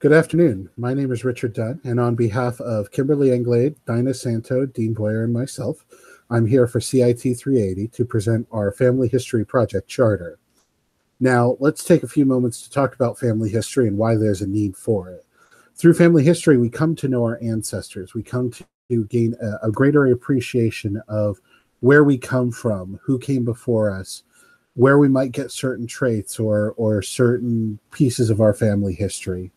Good afternoon. My name is Richard Dunn, and on behalf of Kimberly Englade, Dinah Santo, Dean Boyer, and myself, I'm here for CIT 380 to present our Family History Project Charter. Now, let's take a few moments to talk about family history and why there's a need for it. Through family history, we come to know our ancestors. We come to gain a greater appreciation of where we come from, who came before us, where we might get certain traits or certain pieces of our family history.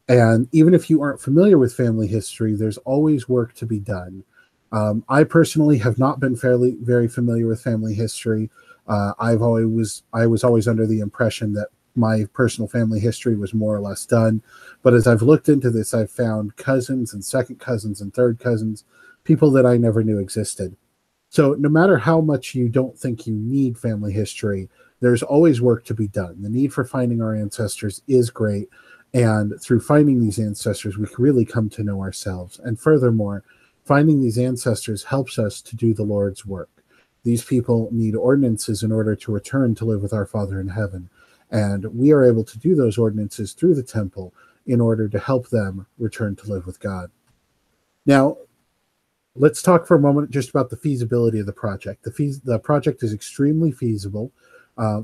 And even if you aren't familiar with family history, there's always work to be done. I personally have not been very familiar with family history. I was always under the impression that my personal family history was more or less done. But as I've looked into this, I've found cousins and second cousins and third cousins, people that I never knew existed. So no matter how much you don't think you need family history, there's always work to be done. The need for finding our ancestors is great. And through finding these ancestors, we can really come to know ourselves. And furthermore, finding these ancestors helps us to do the Lord's work. These people need ordinances in order to return to live with our Father in heaven. And we are able to do those ordinances through the temple in order to help them return to live with God. Now, let's talk for a moment just about the feasibility of the project. The project is extremely feasible.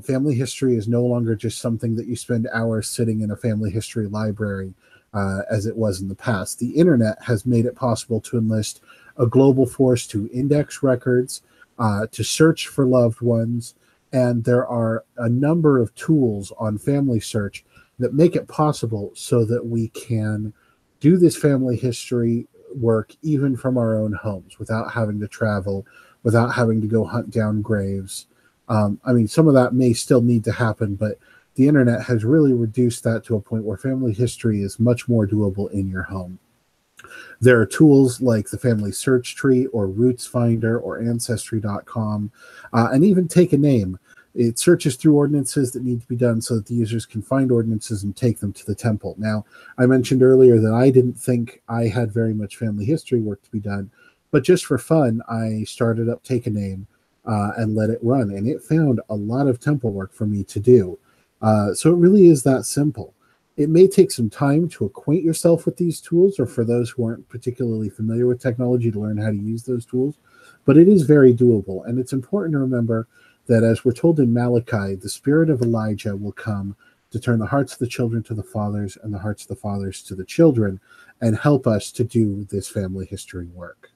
Family history is no longer just something that you spend hours sitting in a family history library as it was in the past. The internet has made it possible to enlist a global force to index records, to search for loved ones, and there are a number of tools on Family Search that make it possible so that we can do this family history work even from our own homes without having to travel, without having to go hunt down graves. Some of that may still need to happen, but the internet has really reduced that to a point where family history is much more doable in your home. There are tools like the Family Search Tree or Roots Finder or Ancestry.com, and even Take a Name. It searches through ordinances that need to be done so that the users can find ordinances and take them to the temple. Now, I mentioned earlier that I didn't think I had very much family history work to be done, but just for fun, I started up Take a Name and let it run. And it found a lot of temple work for me to do. So it really is that simple. It may take some time to acquaint yourself with these tools, or for those who aren't particularly familiar with technology to learn how to use those tools, but it is very doable. And it's important to remember that, as we're told in Malachi, the spirit of Elijah will come to turn the hearts of the children to the fathers and the hearts of the fathers to the children and help us to do this family history work.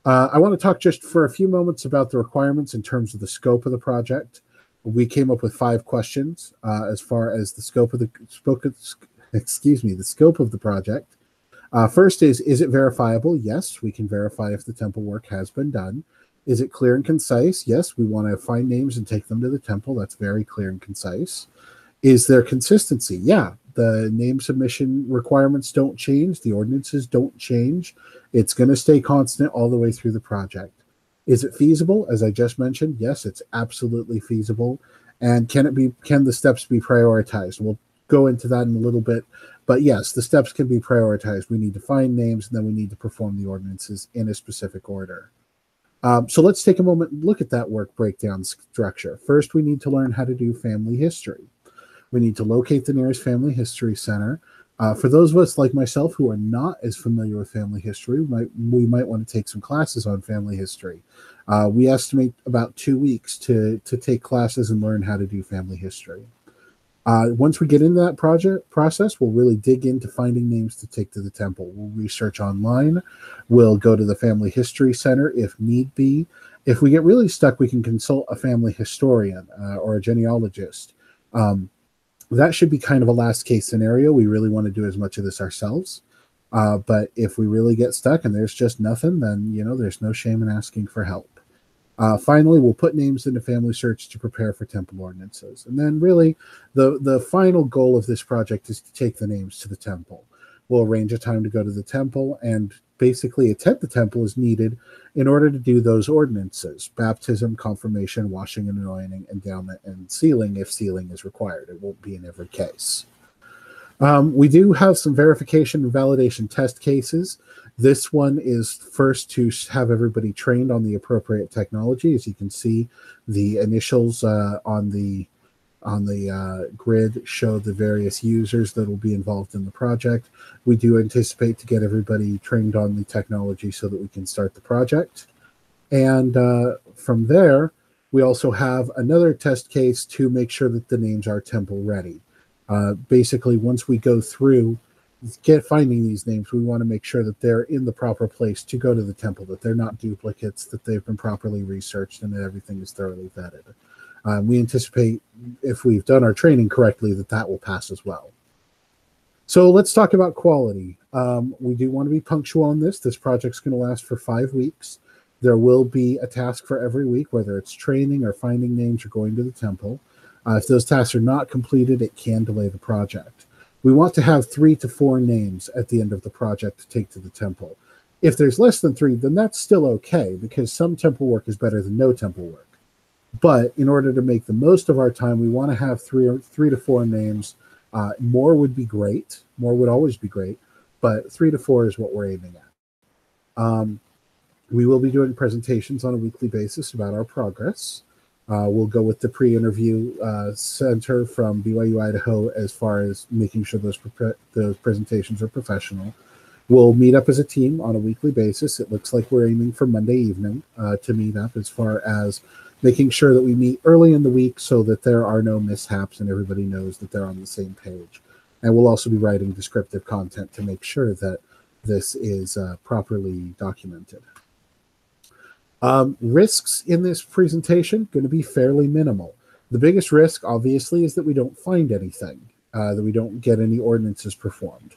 I want to talk just for a few moments about the requirements in terms of the scope of the project. We came up with 5 questions as far as the scope of the scope of the project. First is it verifiable? Yes, we can verify if the temple work has been done. Is it clear and concise? Yes, we want to find names and take them to the temple. That's very clear and concise. Is there consistency? Yeah, the name submission requirements don't change. The ordinances don't change. It's going to stay constant all the way through the project. Is it feasible? As I just mentioned, yes, it's absolutely feasible. And can the steps be prioritized? We'll go into that in a little bit. But yes, the steps can be prioritized. We need to find names, and then we need to perform the ordinances in a specific order. So let's take a moment and look at that work breakdown structure. First, we need to learn how to do family history. We need to locate the nearest family history center. For those of us like myself who are not as familiar with family history, we might want to take some classes on family history. We estimate about 2 weeks to take classes and learn how to do family history. Once we get into that process, we'll really dig into finding names to take to the temple. We'll research online. We'll go to the Family History Center if need be. If we get really stuck, we can consult a family historian or a genealogist. That should be kind of a last case scenario. We really want to do as much of this ourselves. But if we really get stuck and there's just nothing, then, there's no shame in asking for help. Finally, we'll put names into Family Search to prepare for temple ordinances. And then really the final goal of this project is to take the names to the temple. We'll arrange a time to go to the temple, and basically attend the temple is needed in order to do those ordinances: baptism, confirmation, washing and anointing, endowment, and sealing if sealing is required. It won't be in every case. We do have some verification and validation test cases. This one is first to have everybody trained on the appropriate technology. As you can see, the initials on the grid show the various users that will be involved in the project. We do anticipate to get everybody trained on the technology so that we can start the project. And from there, we also have another test case to make sure that the names are temple ready. Basically, once we go through finding these names, we want to make sure that they're in the proper place to go to the temple, that they're not duplicates, that they've been properly researched, and that everything is thoroughly vetted. We anticipate, if we've done our training correctly, that will pass as well. So let's talk about quality. We do want to be punctual on this. This project's going to last for 5 weeks. There will be a task for every week, whether it's training or finding names or going to the temple. If those tasks are not completed, it can delay the project. We want to have 3 to 4 names at the end of the project to take to the temple. If there's less than 3, then that's still okay, because some temple work is better than no temple work. But in order to make the most of our time, we want to have 3 to 4 names. More would be great. More would always be great, but 3 to 4 is what we're aiming at. We will be doing presentations on a weekly basis about our progress. We'll go with the pre-interview center from BYU Idaho as far as making sure those presentations are professional. We'll meet up as a team on a weekly basis. It looks like we're aiming for Monday evening to meet up, as far as making sure that we meet early in the week so that there are no mishaps and everybody knows that they're on the same page. And we'll also be writing descriptive content to make sure that this is properly documented. Risks in this presentation going to be fairly minimal. The biggest risk, obviously, is that we don't find anything, that we don't get any ordinances performed.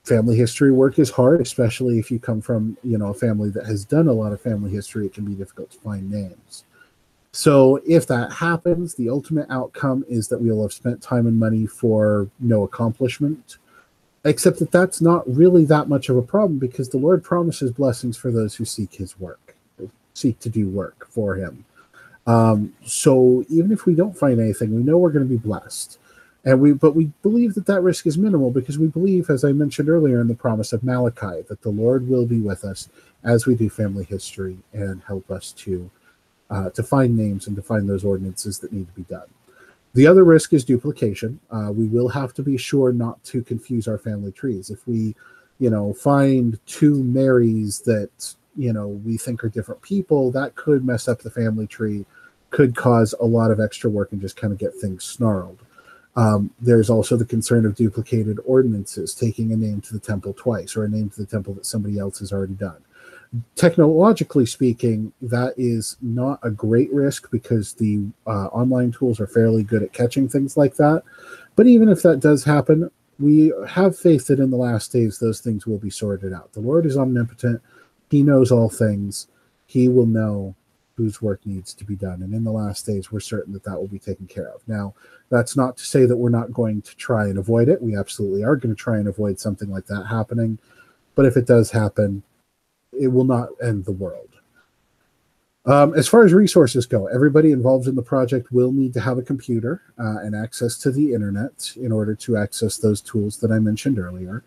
Family history work is hard, especially if you come from, a family that has done a lot of family history. It can be difficult to find names. So if that happens, the ultimate outcome is that we'll have spent time and money for no accomplishment, except that that's not really that much of a problem, because the Lord promises blessings for those who seek his work, seek to do work for him. So even if we don't find anything, we know we're going to be blessed. But we believe that risk is minimal, because we believe, as I mentioned earlier, in the promise of Malachi, that the Lord will be with us as we do family history and help us to find names and to find those ordinances that need to be done. The other risk is duplication. We will have to be sure not to confuse our family trees. If we, find 2 Marys that, we think are different people, that could mess up the family tree, could cause a lot of extra work and just kind of get things snarled. There's also the concern of duplicated ordinances, taking a name to the temple twice, or a name to the temple that somebody else has already done. Technologically speaking, that is not a great risk, because the online tools are fairly good at catching things like that. But even if that does happen, we have faith that in the last days those things will be sorted out. The Lord is omnipotent. He knows all things. He will know whose work needs to be done. And in the last days, we're certain that will be taken care of. Now, that's not to say that we're not going to try and avoid it. We absolutely are going to try and avoid something like that happening. But if it does happen, it will not end the world. As far as resources go, everybody involved in the project will need to have a computer and access to the internet in order to access those tools that I mentioned earlier.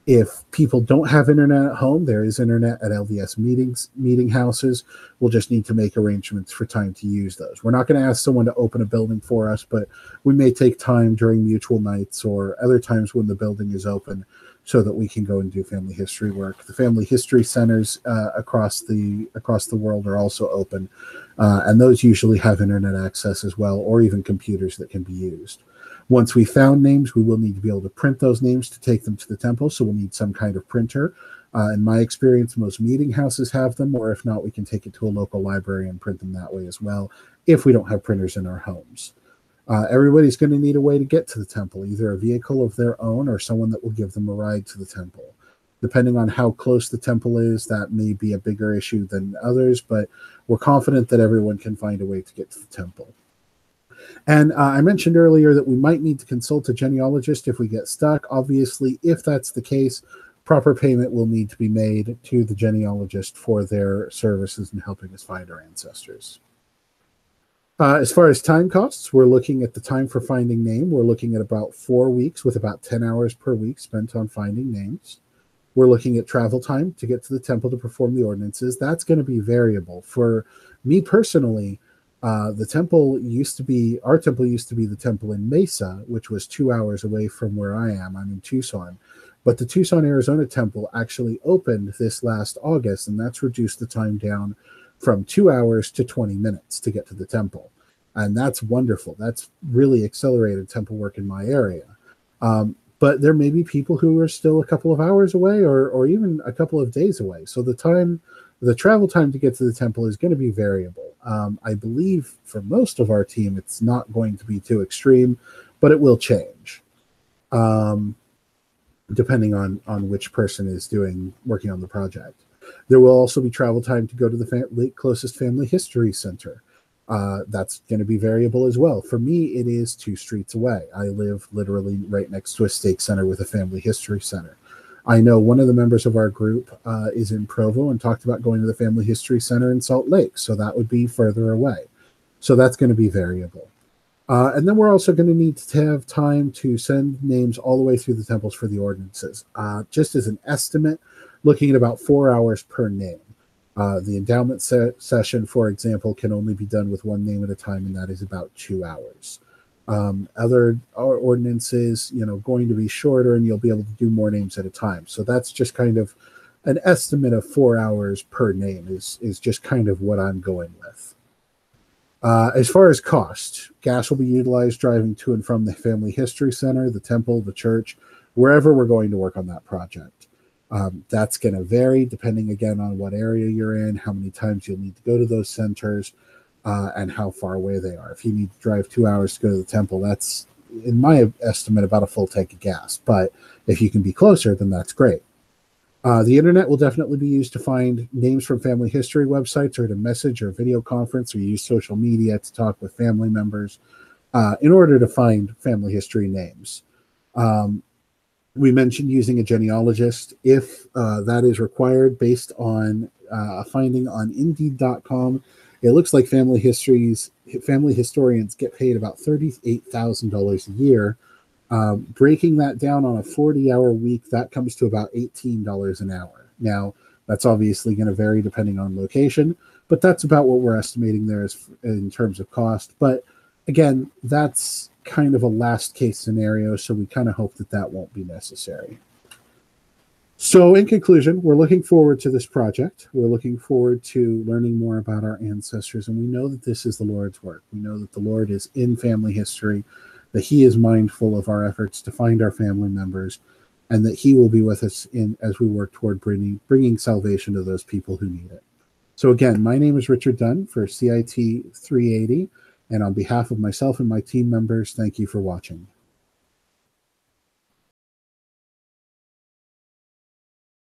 If people don't have internet at home, there is internet at LDS meeting houses. We'll just need to make arrangements for time to use those. We're not going to ask someone to open a building for us, but we may take time during mutual nights or other times when the building is open so that we can go and do family history work. The family history centers across the world are also open, and those usually have internet access as well, or even computers that can be used. Once we found names, we will need to be able to print those names to take them to the temple, so we'll need some kind of printer. In my experience, most meeting houses have them, or if not, we can take it to a local library and print them that way as well, if we don't have printers in our homes. Everybody's going to need a way to get to the temple, either a vehicle of their own or someone that will give them a ride to the temple. Depending on how close the temple is, that may be a bigger issue than others, but we're confident that everyone can find a way to get to the temple. And I mentioned earlier that we might need to consult a genealogist if we get stuck. Obviously, if that's the case, proper payment will need to be made to the genealogist for their services in helping us find our ancestors. As far as time costs, we're looking at the time for finding name. We're looking at about 4 weeks with about 10 hours per week spent on finding names. We're looking at travel time to get to the temple to perform the ordinances. That's going to be variable. For me personally, The temple used to be, our temple used to be the temple in Mesa, which was 2 hours away from where I am. I'm in Tucson. But the Tucson, Arizona temple actually opened this last August, and that's reduced the time down from 2 hours to 20 minutes to get to the temple. And that's wonderful. That's really accelerated temple work in my area. But there may be people who are still a couple of hours away or even a couple of days away. So the travel time to get to the temple is going to be variable. I believe for most of our team, it's not going to be too extreme, but it will change depending on which person is working on the project. There will also be travel time to go to the closest family history center. That's going to be variable as well. For me, it is 2 streets away. I live literally right next to a stake center with a family history center. I know one of the members of our group is in Provo and talked about going to the Family History Center in Salt Lake, so that would be further away. So that's going to be variable. And then we're also going to need to have time to send names all the way through the temples for the ordinances. Just as an estimate, looking at about 4 hours per name. The endowment session, for example, can only be done with 1 name at a time, and that is about 2 hours. Other ordinances, going to be shorter, and you'll be able to do more names at a time. So that's just kind of an estimate of 4 hours per name is just kind of what I'm going with. As far as cost, gas will be utilized driving to and from the Family History Center, the temple, the church, wherever we're going to work on that project. That's going to vary depending, again, on what area you're in, how many times you'll need to go to those centers, and how far away they are. If you need to drive 2 hours to go to the temple, that's, in my estimate, about a full tank of gas. But if you can be closer, then that's great. The internet will definitely be used to find names from family history websites, or to message or video conference, or use social media to talk with family members in order to find family history names. We mentioned using a genealogist if that is required based on a finding on Indeed.com. It looks like family historians get paid about $38,000 a year. Breaking that down on a 40-hour week, that comes to about $18 an hour. Now, that's obviously going to vary depending on location, but that's about what we're estimating there in terms of cost. But again, that's kind of a last case scenario, so we kind of hope that won't be necessary. So in conclusion, we're looking forward to this project. We're looking forward to learning more about our ancestors, and we know that this is the Lord's work. We know that the Lord is in family history, that he is mindful of our efforts to find our family members, and that he will be with us as we work toward bringing salvation to those people who need it. So again, my name is Richard Dunn for CIT 380, and on behalf of myself and my team members, thank you for watching.